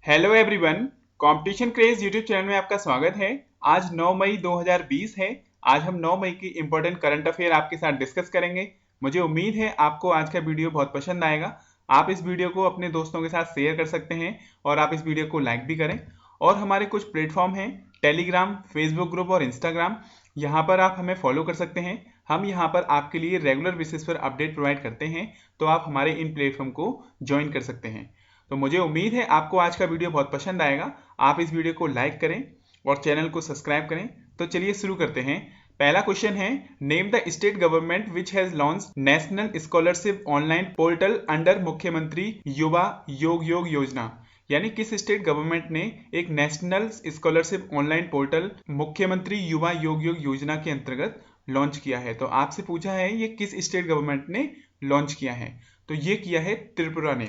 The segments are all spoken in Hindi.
Hello everyone, competition craze YouTube channel में आपका स्वागत है। आज 9 मई 2020 है। आज हम 9 मई की इंपॉर्टेंट करंट अफेयर आपके साथ डिस्कस करेंगे। मुझे उम्मीद है आपको आज का वीडियो बहुत पसंद आएगा। आप इस वीडियो को अपने दोस्तों के साथ शेयर कर सकते हैं और आप इस वीडियो को लाइक भी करें। और हमारे कुछ प्लेटफॉर्म हैं, टेलीग्राम, फेसबुक ग्रुप और इंस्टाग्राम। यहाँ पर आप हमें फॉलो कर सकते हैं। हम यहाँ पर आपके लिए रेगुलर बेसिस पर अपडेट प्रोवाइड करते हैं, तो आप हमारे इन प्लेटफॉर्म को ज्वाइन कर सकते हैं। तो मुझे उम्मीद है आपको आज का वीडियो बहुत पसंद आएगा। आप इस वीडियो को लाइक करें और चैनल को सब्सक्राइब करें। तो चलिए शुरू करते हैं। पहला क्वेश्चन है, name the state government which has launch national scholarship online portal under मुख्यमंत्री युवा योग योजना। यानी किस स्टेट गवर्नमेंट ने एक नेशनल स्कॉलरशिप ऑनलाइन पोर्टल मुख्यमंत्री युवा योग योजना के अंतर्गत लॉन्च किया है। तो आपसे पूछा है ये किस स्टेट गवर्नमेंट ने लॉन्च किया है, तो ये किया है त्रिपुरा ने।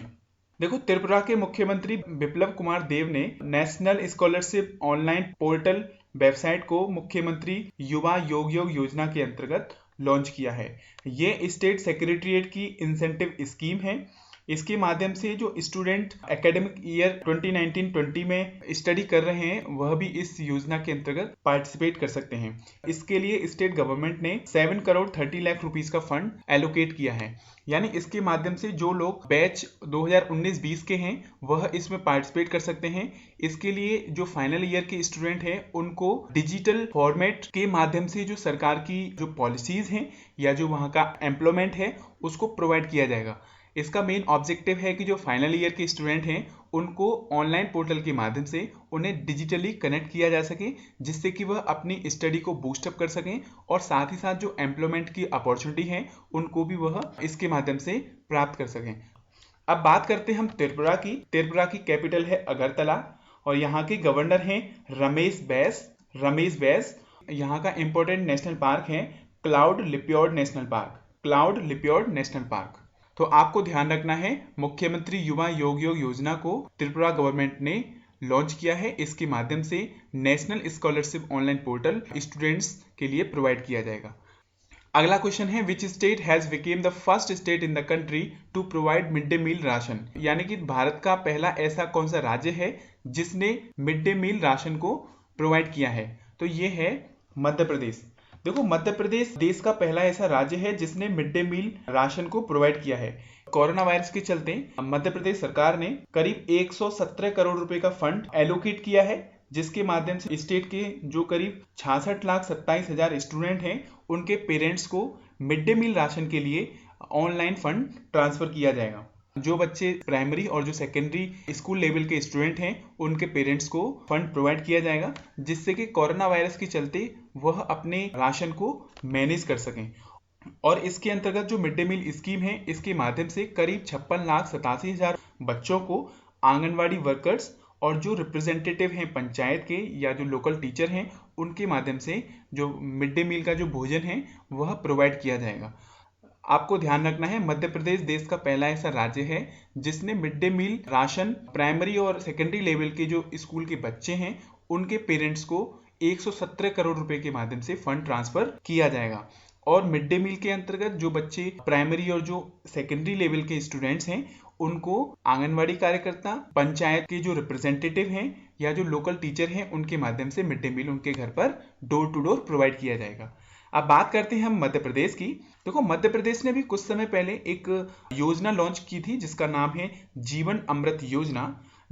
देखो, त्रिपुरा के मुख्यमंत्री बिप्लब कुमार देव ने national scholarship online portal website को मुख्यमंत्री युवा योग योजना के अंतर्गत लॉन्च किया है। ये स्टेट सेक्रेटरीट की इंसेंटिव स्कीम है। इसके माध्यम से जो स्टूडेंट एकेडमिक ईयर 2019-20 में स्टडी कर रहे हैं वह भी इस योजना के अंतर्गत पार्टिसिपेट कर सकते हैं। इसके लिए स्टेट गवर्नमेंट ने 7 करोड़ 30 लाख रुपीस का फंड एलोकेट किया है। यानी इसके माध्यम से जो लोग बैच 2019-20 के हैं वह इसमें पार्टिसिपेट कर सकते हैं। इसके लिए जो फाइनल ईयर के स्टूडेंट हैं उनको डिजिटल फॉर्मेट के माध्यम से जो सरकार की जो पॉलिसीज हैं या जो वहाँ का एम्प्लॉयमेंट है उसको प्रोवाइड किया जाएगा। इसका मेन ऑब्जेक्टिव है कि जो फाइनल ईयर के स्टूडेंट हैं उनको ऑनलाइन पोर्टल के माध्यम से उन्हें डिजिटली कनेक्ट किया जा सके, जिससे कि वह अपनी स्टडी को बूस्टअप कर सकें और साथ ही साथ जो एम्प्लॉयमेंट की अपॉर्चुनिटी है उनको भी वह इसके माध्यम से प्राप्त कर सकें। अब बात करते हैं हम त्रिपुरा की। त्रिपुरा की कैपिटल है अगरतला और यहाँ के गवर्नर हैं रमेश बैस। यहाँ का इंपॉर्टेंट नेशनल पार्क है क्लाउड लिप्योर्ड नेशनल पार्क। तो आपको ध्यान रखना है, मुख्यमंत्री युवा योग योजना को त्रिपुरा गवर्नमेंट ने लॉन्च किया है। इसके माध्यम से national scholarship online portal students के लिए प्रोवाइड किया जाएगा। अगला क्वेश्चन है, which state has become the first state in the country to provide mid day meal ration. यानी कि भारत का पहला ऐसा कौन सा राज्य है जिसने मिड डे मील राशन को प्रोवाइड किया है, तो ये है मध्य प्रदेश। देखो, मध्य प्रदेश देश का पहला ऐसा राज्य है जिसने मिड डे मील राशन को प्रोवाइड किया है। कोरोना वायरस के चलते मध्य प्रदेश सरकार ने करीब 117 करोड़ रुपए का फंड एलोकेट किया है, जिसके माध्यम से स्टेट के जो करीब 66,27,000 स्टूडेंट हैं उनके पेरेंट्स को मिड डे मील राशन के लिए ऑनलाइन फंड ट्रांसफर किया जाएगा। जो बच्चे प्राइमरी और जो सेकेंडरी स्कूल लेवल के स्टूडेंट हैं उनके पेरेंट्स को फंड प्रोवाइड किया जाएगा, जिससे कि कोरोना वायरस के चलते वह अपने राशन को मैनेज कर सकें। और इसके अंतर्गत जो मिड डे मील स्कीम है इसके माध्यम से करीब 56,87,000 बच्चों को आंगनवाड़ी वर्कर्स और जो रिप्रेजेंटेटिव हैं पंचायत के या जो लोकल टीचर हैं उनके माध्यम से जो मिड डे मील का जो भोजन है वह प्रोवाइड किया जाएगा। आपको ध्यान रखना है, मध्य प्रदेश देश का पहला ऐसा राज्य है जिसने mid day meal ration primary और सेकेंडरी लेवल के जो स्कूल के बच्चे हैं उनके पेरेंट्स को 117 करोड़ रुपए के माध्यम से फंड ट्रांसफर किया जाएगा। और मिड डे मील के अंतर्गत जो बच्चे प्राइमरी और जो सेकेंडरी लेवल के स्टूडेंट्स हैं उनको आंगनवाड़ी कार्यकर्ता, पंचायत के जो रिप्रेजेंटेटिव हैं या जो लोकल टीचर हैं उनके माध्यम से मिड डे मील उनके घर पर डोर टू डोर प्रोवाइड किया जाएगा। अब बात करते हैं हम मध्य प्रदेश की। देखो, मध्य प्रदेश ने भी कुछ समय पहले एक योजना लॉन्च की थी जिसका नाम है जीवन अमृत योजना।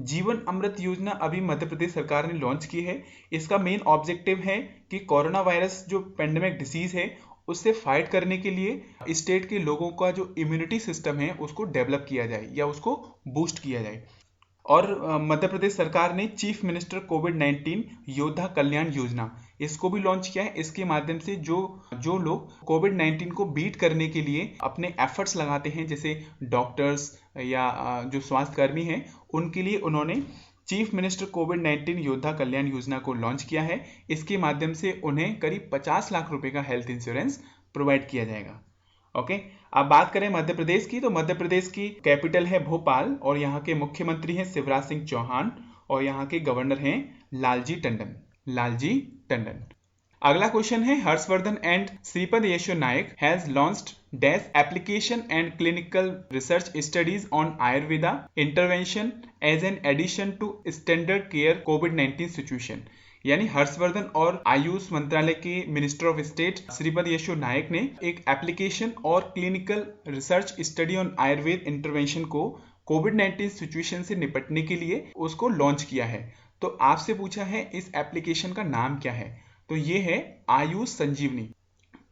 जीवन अमृत योजना अभी मध्य प्रदेश सरकार ने लॉन्च की है। इसका मेन ऑब्जेक्टिव है कि कोरोना वायरस जो पेंडेमिक डिसीज है उससे फाइट करने के लिए स्टेट के लोगों का जो इम्यूनिटी सिस्टम है उसको डेवलप किया जाए या उसको बूस्ट किया जाए। और मध्य प्रदेश सरकार ने चीफ मिनिस्टर कोविड-19 योद्धा कल्याण योजना इसको भी लॉन्च किया है। इसके माध्यम से जो लोग कोविड-19 को बीट करने के लिए अपने एफर्ट्स लगाते हैं, जैसे डॉक्टर्स या जो स्वास्थ्य कर्मी हैं, उनके लिए उन्होंने चीफ मिनिस्टर कोविड-19 योद्धा कल्याण योजना को लॉन्च किया है। इसके माध्यम से उन्हें करीब 50 लाख रुपए का हेल्थ इंश्योरेंस प्रोवाइड किया जाएगा। ओके, अब बात करें मध्य प्रदेश की, तो मध्य प्रदेश की कैपिटल है भोपाल और यहाँ के मुख्यमंत्री हैं शिवराज सिंह चौहान और यहाँ के गवर्नर हैं लालजी टंडन। अगला क्वेश्चन है, Harshvardhan and Shripad Yesso Naik has launched dash application and clinical research studies on Ayurveda intervention as an addition to standard care कोविड-19 सिचुएशन। यानी हर्षवर्धन और आयुष मंत्रालय के minister of state Shripad Yesso Naik ने एक एप्लीकेशन और clinical research study on Ayurveda intervention को कोविड-19 सिचुएशन से निपटने के लिए उसको लॉन्च किया है। तो आपसे पूछा है इस एप्लीकेशन का नाम क्या है, तो ये है आयुष संजीवनी।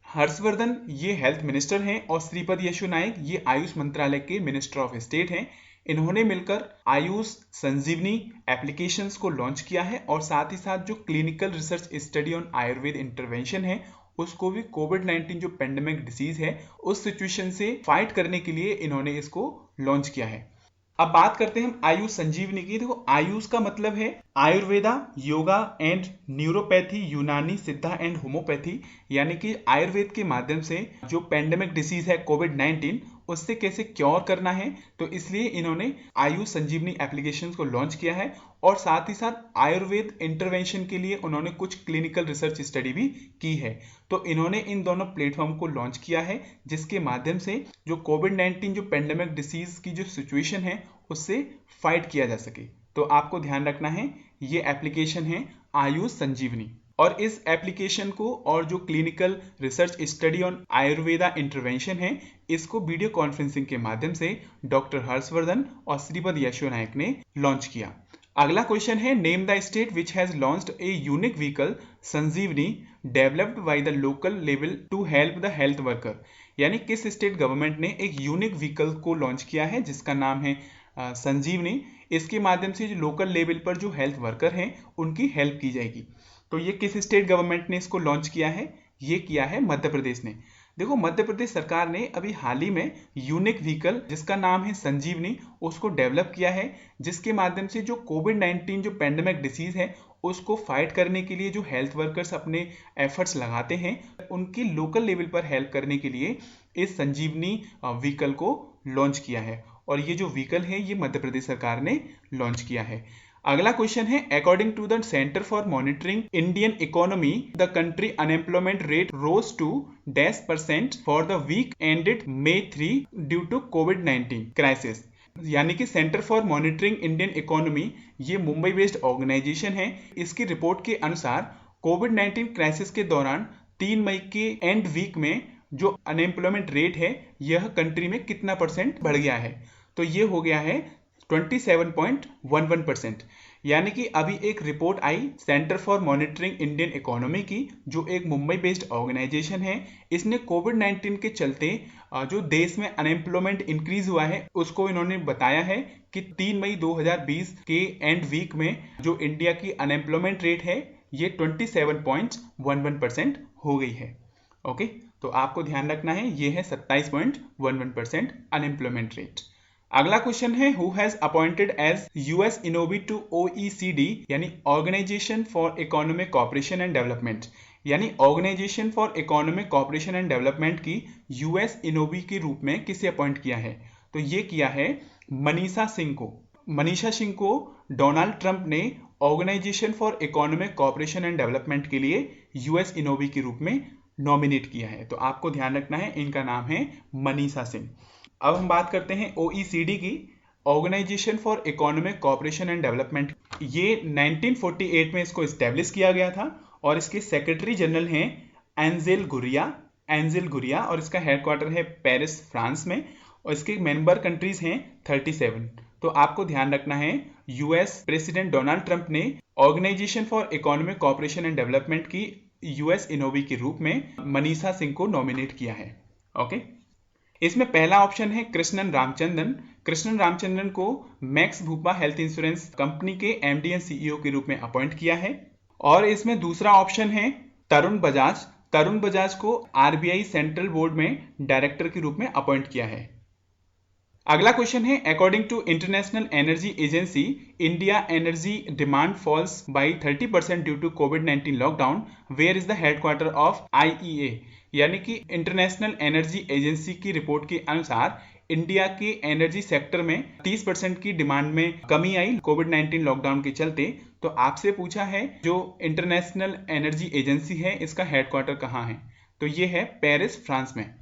हर्षवर्धन ये हेल्थ मिनिस्टर हैं और श्रीपद यशो नाइक ये आयुष मंत्रालय के मिनिस्टर ऑफ स्टेट हैं। इन्होंने मिलकर आयुष संजीवनी एप्लीकेशंस को लॉन्च किया है और साथ ही साथ जो clinical research study on Ayurveda intervention है उसको भी कोविड-19 जो पेंडेमिक डिसीज है उस सिचुएशन से फाइट करने के लिए इन्होंने इसको लॉन्च किया है। अब बात करते हैं हम आयुष संजीवनी की। देखो आयुष का मतलब है आयुर्वेदा, योगा एंड न्यूरोपैथी, यूनानी, सिद्धा एंड होम्योपैथी। यानी कि आयुर्वेद के माध्यम से जो पेंडेमिक डिसीज है कोविड-19 उससे कैसे क्योर करना है, तो इसलिए इन्होंने आयुष संजीवनी एप्लीकेशन को लॉन्च किया है। और साथ ही साथ आयुर्वेद इंटरवेंशन के लिए उन्होंने कुछ क्लिनिकल रिसर्च स्टडी भी की है। तो इन्होंने इन दोनों प्लेटफॉर्म को लॉन्च किया है जिसके माध्यम से जो कोविड-19 जो पेंडेमिक डिसीज की जो सिचुएशन है उससे फाइट किया जा सके। तो आपको ध्यान रखना है ये एप्लीकेशन है आयुष संजीवनी। और इस एप्लीकेशन को और जो clinical research study on Ayurveda intervention है इसको वीडियो कॉन्फ्रेंसिंग के माध्यम से डॉक्टर हर्षवर्धन और श्रीपद यशो नायक ने लॉन्च किया। अगला क्वेश्चन है name the state which has launched a unique vehicle Sanjeevani developed by the local level to help the health worker. यानी किस स्टेट गवर्नमेंट ने एक यूनिक व्हीकल को लॉन्च किया है जिसका नाम है संजीवनी। इसके माध्यम से जो लोकल लेवल पर जो हेल्थ वर्कर हैं उनकी हेल्प की जाएगी। तो ये किस स्टेट गवर्नमेंट ने इसको लॉन्च किया है, ये किया है मध्य प्रदेश ने। देखो मध्य प्रदेश सरकार ने अभी हाल ही में यूनिक व्हीकल जिसका नाम है संजीवनी उसको डेवलप किया है जिसके माध्यम से जो कोविड-19 जो पेंडेमिक डिसीज है उसको फाइट करने के लिए जो हेल्थ वर्कर्स अपने एफर्ट्स लगाते हैं उनकी लोकल लेवल पर हेल्प करने के लिए इस संजीवनी व्हीकल को लॉन्च किया है। और ये जो व्हीकल है ये मध्य प्रदेश सरकार ने लॉन्च किया है। अगला क्वेश्चन है according to the centre for monitoring Indian economy the country unemployment rate rose to -% for the week ended May 3 due to कोविड-19 क्राइसिस। यानी कि centre for monitoring Indian economy ये मुंबई बेस्ड ऑर्गेनाइजेशन है। इसकी रिपोर्ट के अनुसार कोविड-19 क्राइसिस के दौरान 3 मई के एंड वीक में जो अनएम्प्लॉयमेंट रेट है यह कंट्री में कितना % बढ़ गया है, तो ये हो गया है 27.11%। यानी कि अभी एक report I centre for monitoring Indian economy की जो एक मुंबई बेस्ड ऑर्गेनाइजेशन है। इसने कोविड-19 के चलते जो देश में अनएम्प्लॉयमेंट इंक्रीज हुआ है उसको इन्होंने बताया है कि 3 मई 2020 के एंड वीक में जो इंडिया की अनएम्प्लॉयमेंट रेट है ये 27.11% हो गई है। ओके, तो आपको ध्यान रखना है ये है 27.11% अनएम्प्लॉयमेंट रेट। अगला क्वेश्चन है who has appointed as US envoy to OECD यानी organisation for economic cooperation and development. यानी organisation for economic cooperation and development की यूएस इनोवी के रूप में किसे अपॉइंट किया है, तो ये किया है मनीषा सिंह को। मनीषा सिंह को डोनाल्ड ट्रंप ने organisation for economic cooperation and development के लिए यूएस इनोवी के रूप में नॉमिनेट किया है। तो आपको ध्यान रखना है इनका नाम है मनीषा सिंह। अब हम बात करते हैं OECD की, organisation for economic cooperation and development. ये 1948 में इसको इस्टेब्लिश किया गया था और इसके सेक्रेटरी जनरल हैं एंजेल गुरिया और इसका हेडक्वार्टर है पेरिस फ्रांस में और इसके मेंबर कंट्रीज हैं 37। तो आपको ध्यान रखना है यूएस प्रेसिडेंट डोनाल्ड ट्रंप ने organisation for economic cooperation and development की यूएस इनोवी के रूप में मनीषा सिंह को नॉमिनेट किया है। ओके, इसमें पहला ऑप्शन है कृष्णन रामचंद्रन को मैक्स भूपा हेल्थ इंश्योरेंस कंपनी के MD एंड CEO के रूप में अपॉइंट किया है। और इसमें दूसरा ऑप्शन है तरुण बजाज को RBI सेंट्रल बोर्ड में डायरेक्टर के रूप में अपॉइंट किया है। अगला क्वेश्चन है according to international energy agency India energy demand falls by 30% due to कोविड-19 lockdown, where is the headquarter of IEA। यानी कि इंटरनेशनल एनर्जी एजेंसी की रिपोर्ट के अनुसार इंडिया के एनर्जी सेक्टर में 30% की डिमांड में कमी आई कोविड-19 लॉकडाउन के चलते। तो आपसे पूछा है जो इंटरनेशनल एनर्जी एजेंसी है इसका हेडक्वार्टर कहाँ है, तो ये है पेरिस फ्रांस में।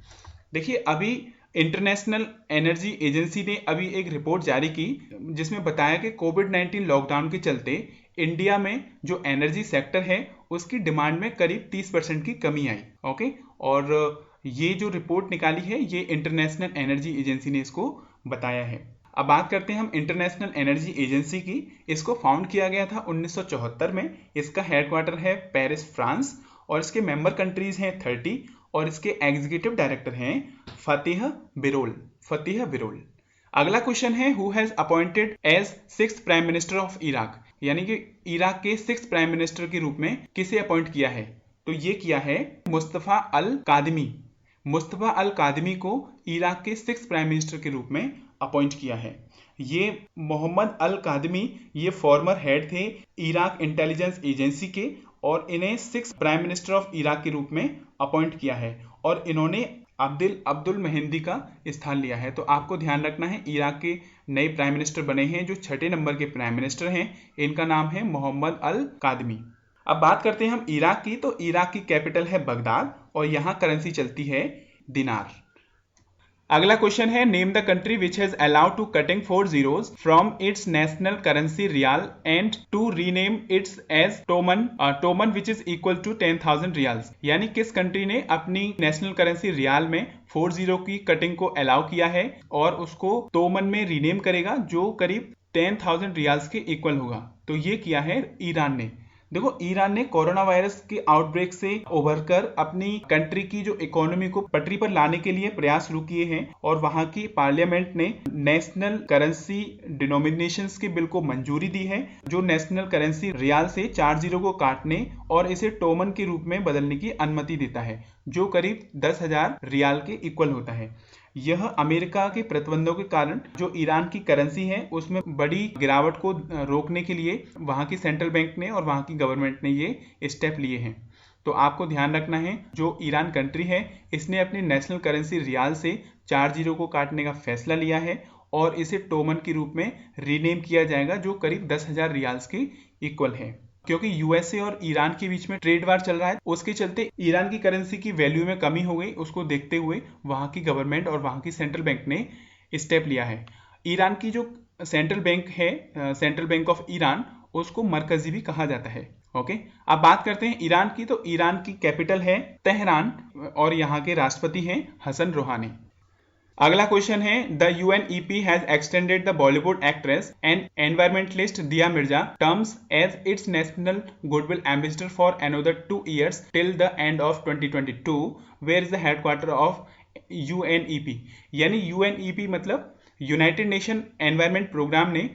देखिए, अभी इंटरनेशनल एनर्जी एजेंसी ने अभी एक रिपोर्ट जारी की जिसमें बताया कि कोविड-19 लॉकडाउन के चलते इंडिया में जो एनर्जी सेक्टर है उसकी डिमांड में करीब 30% की कमी आई। ओके, और ये जो रिपोर्ट निकाली है ये इंटरनेशनल एनर्जी एजेंसी ने इसको बताया है। अब बात करते हैं हम इंटरनेशनल एनर्जी एजेंसी की। इसको फाउंड किया गया था 1974 में। इसका हेडक्वार्टर है पेरिस, फ्रांस, और इसके मेंबर कंट्रीज हैं 30, और इसके एग्जीक्यूटिव डायरेक्टर हैं फतेह बिरोल। अगला क्वेश्चन है, who has appointed as 6th prime minister of Iraq, यानी कि इराक के 6th प्राइम मिनिस्टर के रूप में किसे अपॉइंट किया है? तो ये किया है मुस्तफा अल कादमी। मुस्तफा अल कादमी को इराक के 6th प्राइम मिनिस्टर के रूप में अपॉइंट किया है। ये मोहम्मद अल कादमी ये फॉर्मर हेड थे इराक इंटेलिजेंस एजेंसी के, और इन्हें 6th prime minister of Iraq के रूप में अपॉइंट किया है, और इन्होंने अब्दुल मेहंदी का स्थान लिया है। तो आपको ध्यान रखना है, इराक के नए प्राइम मिनिस्टर बने हैं जो 6ठे नंबर के प्राइम मिनिस्टर हैं, इनका नाम है मोहम्मद अल कादमी। अब बात करते हैं हम इराक की। तो इराक की कैपिटल है बगदाद, और यहाँ करेंसी चलती है दिनार। अगला क्वेश्चन है, name the country which has allowed to cutting 4 zeros from its national currency riyal and to rename its as toman which is equal to 10,000 riyals. यानी किस कंट्री ने अपनी नेशनल करेंसी रियाल में 4 जीरो की कटिंग को अलाउ किया है और उसको तोमन में रीनेम करेगा जो करीब 10,000 रियाल्स के इक्वल होगा। तो ये किया है ईरान ने। देखो, ईरान ने कोरोना वायरस के आउटब्रेक से उभरकर अपनी कंट्री की जो इकोनॉमी को पटरी पर लाने के लिए प्रयास शुरू किए हैं, और वहां की पार्लियामेंट ने नेशनल करेंसी डिनोमिनेशंस के बिल को मंजूरी दी है, जो नेशनल करेंसी रियाल से 4 जीरो को काटने और इसे टोमन के रूप में बदलने की अनुमति देता है, जो करीब 10,000 रियाल के इक्वल होता है। यह अमेरिका के प्रतिबंधों के कारण जो ईरान की करेंसी है उसमें बड़ी गिरावट को रोकने के लिए वहां की सेंट्रल बैंक ने और वहां की गवर्नमेंट ने ये स्टेप लिए हैं। तो आपको ध्यान रखना है, जो ईरान कंट्री है इसने अपनी नेशनल करेंसी रियाल से 4 जीरो को काटने का फैसला लिया है, और इसे टोमन के रूप में रीनेम किया जाएगा, जो करीब 10,000 रियाल्स के इक्वल है। क्योंकि यूएसए और ईरान के बीच में ट्रेड वार चल रहा है, उसके चलते ईरान की करेंसी की वैल्यू में कमी हो गई। उसको देखते हुए वहां की गवर्नमेंट और वहां की सेंट्रल बैंक ने स्टेप लिया है। ईरान की जो सेंट्रल बैंक है, सेंट्रल बैंक ऑफ ईरान, उसको मरकजी भी कहा जाता है। ओके, अब बात करते हैं ईरान की। तो ईरान की कैपिटल है तेहरान, और यहाँ के राष्ट्रपति हैं हसन रोहानी। अगला क्वेश्चन है, the UNEP has extended the Bollywood actress and environmentalist Dia Mirza terms as its national goodwill ambassador for another 2 years till the end of 2022। Where is the headquarter of UNEP? यानी UNEP मतलब यूनाइटेड नेशन एनवायरमेंट प्रोग्राम ने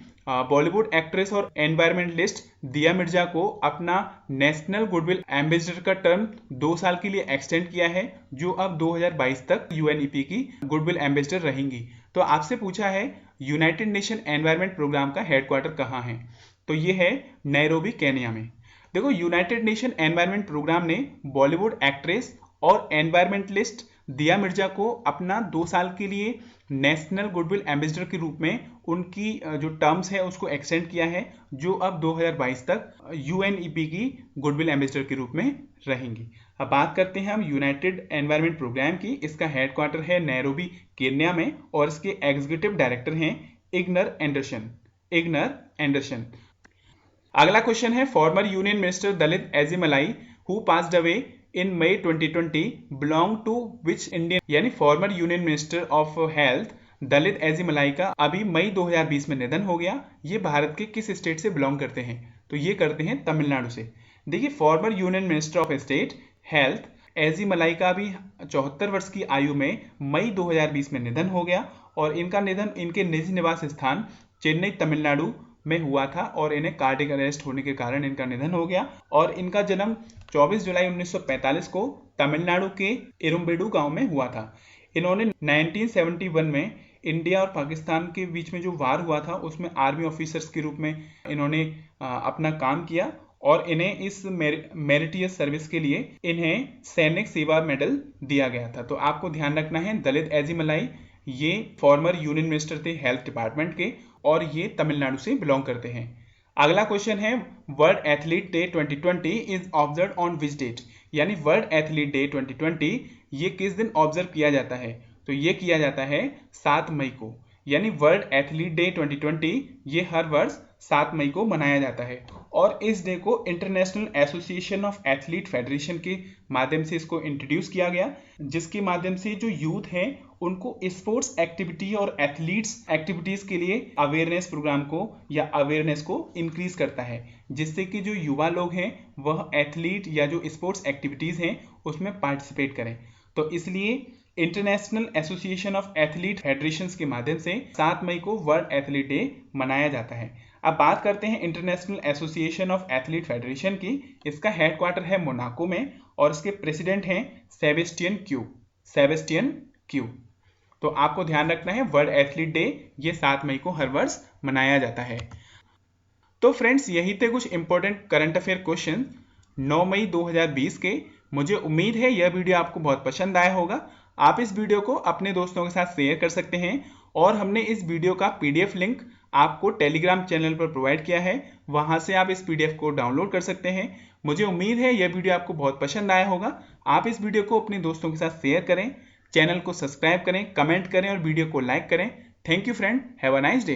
बॉलीवुड एक्ट्रेस और एनवायरमेंटलिस्ट दिया मिर्जा को अपना नेशनल गुडविल एम्बेसडर का टर्म 2 साल के लिए एक्सटेंड किया है, जो अब 2022 तक UNEP की गुडविल एम्बेसडर रहेंगी। तो आपसे पूछा है यूनाइटेड नेशन एनवायरमेंट प्रोग्राम का हेडक्वार्टर कहाँ है? तो ये है नैरोबी, केन्या में। देखो, यूनाइटेड नेशन एनवायरमेंट प्रोग्राम ने बॉलीवुड एक्ट्रेस और एनवायरमेंटलिस्ट दिया मिर्जा को अपना 2 साल के लिए नेशनल गुडविल एम्बेसडर के रूप में उनकी जो टर्म्स है उसको एक्सटेंड किया है, जो अब 2022 तक UNEP की गुडविल एम्बेसडर के रूप में रहेंगी। अब बात करते हैं हम यूनाइटेड एनवायरमेंट प्रोग्राम की। इसका हेडक्वार्टर है नैरोबी, केन्या में, और इसके एग्जीक्यूटिव डायरेक्टर हैं इग्नर एंडरसन। अगला क्वेश्चन है, former union minister Dalit Ezhilmalai who passed away in May 2020 belong to which Indian? यानी former union minister of health Dalit Ezhilmalai का अभी मई 2020 में निधन हो गया। ये भारत के किस स्टेट से बिलोंग करते हैं? तो ये करते हैं तमिलनाडु से। देखिए, former union minister of state health Ezhilmalai का अभी 74 वर्ष की आयु में मई 2020 में निधन हो गया, और इनका निधन इनके निजी निवास स्थान चेन्नई, तमिलनाडु में हुआ था, और इन्हें कार्डियक अरेस्ट होने के कारण इनका निधन हो गया। और इनका जन्म 24 जुलाई 1945 को तमिलनाडु के इरुम्बेडु गांव में हुआ था। इन्होंने 1971 में इंडिया और पाकिस्तान के बीच में जो वार हुआ था उसमें आर्मी ऑफिसर्स के रूप में इन्होंने अपना काम किया, और इन्हें इस मेरिटियस सर्विस के लिए इन्हें सैनिक सेवा मेडल दिया गया था। तो आपको ध्यान रखना है, दलित एजिमलाई ये फॉर्मर यूनियन मिनिस्टर थे हेल्थ डिपार्टमेंट के, और ये तमिलनाडु से बिलोंग करते हैं। अगला क्वेश्चन है, world athlete day 2020 is observe on which date? यानी वर्ल्ड एथलीट डे 2020 ये किस दिन ऑब्जर्व किया जाता है? तो ये किया जाता है 7 मई को, यानी वर्ल्ड एथलीट डे 2020 ये हर वर्ष 7 मई को मनाया जाता है। और इस डे को international association of athlete federation के माध्यम से इसको इंट्रोड्यूस किया गया, जिसके माध्यम से जो यूथ हैं उनको स्पोर्ट्स एक्टिविटी और एथलीट्स एक्टिविटीज के लिए अवेयरनेस प्रोग्राम को या अवेयरनेस को इंक्रीज करता है, जिससे कि जो युवा लोग हैं वह एथलीट या जो स्पोर्ट्स एक्टिविटीज हैं उसमें पार्टिसिपेट करें। तो इसलिए international association of athlete federations के माध्यम से 7 मई को वर्ल्ड एथलीट डे मनाया जाता है। अब बात करते हैं international association of athlete federation की। इसका हेडक्वार्टर है मोनाको में और इसके प्रेसिडेंट हैं सेबेस्टियन क्यू। तो आपको ध्यान रखना है वर्ल्ड एथलीट डे ये 7 मई को हर वर्ष मनाया जाता है। तो फ्रेंड्स यही थे कुछ इंपॉर्टेंट करंट अफेयर क्वेश्चन 9 मई 2020 के। मुझे उम्मीद है यह वीडियो आपको बहुत पसंद आया होगा। आप इस वीडियो को अपने दोस्तों के साथ शेयर कर सकते हैं और हमने इस वीडियो का पीडीएफ लिंक आपको टेलीग्राम चैनल पर प्रोवाइड किया है, वहां से आप इस पीडीएफ को डाउनलोड कर सकते हैं। मुझे उम्मीद है यह वीडियो आपको बहुत पसंद आया होगा। आप इस वीडियो को अपने दोस्तों के साथ शेयर करें, चैनल को सब्सक्राइब करें, कमेंट करें और वीडियो को लाइक करें। Thank you friend, have a nice day.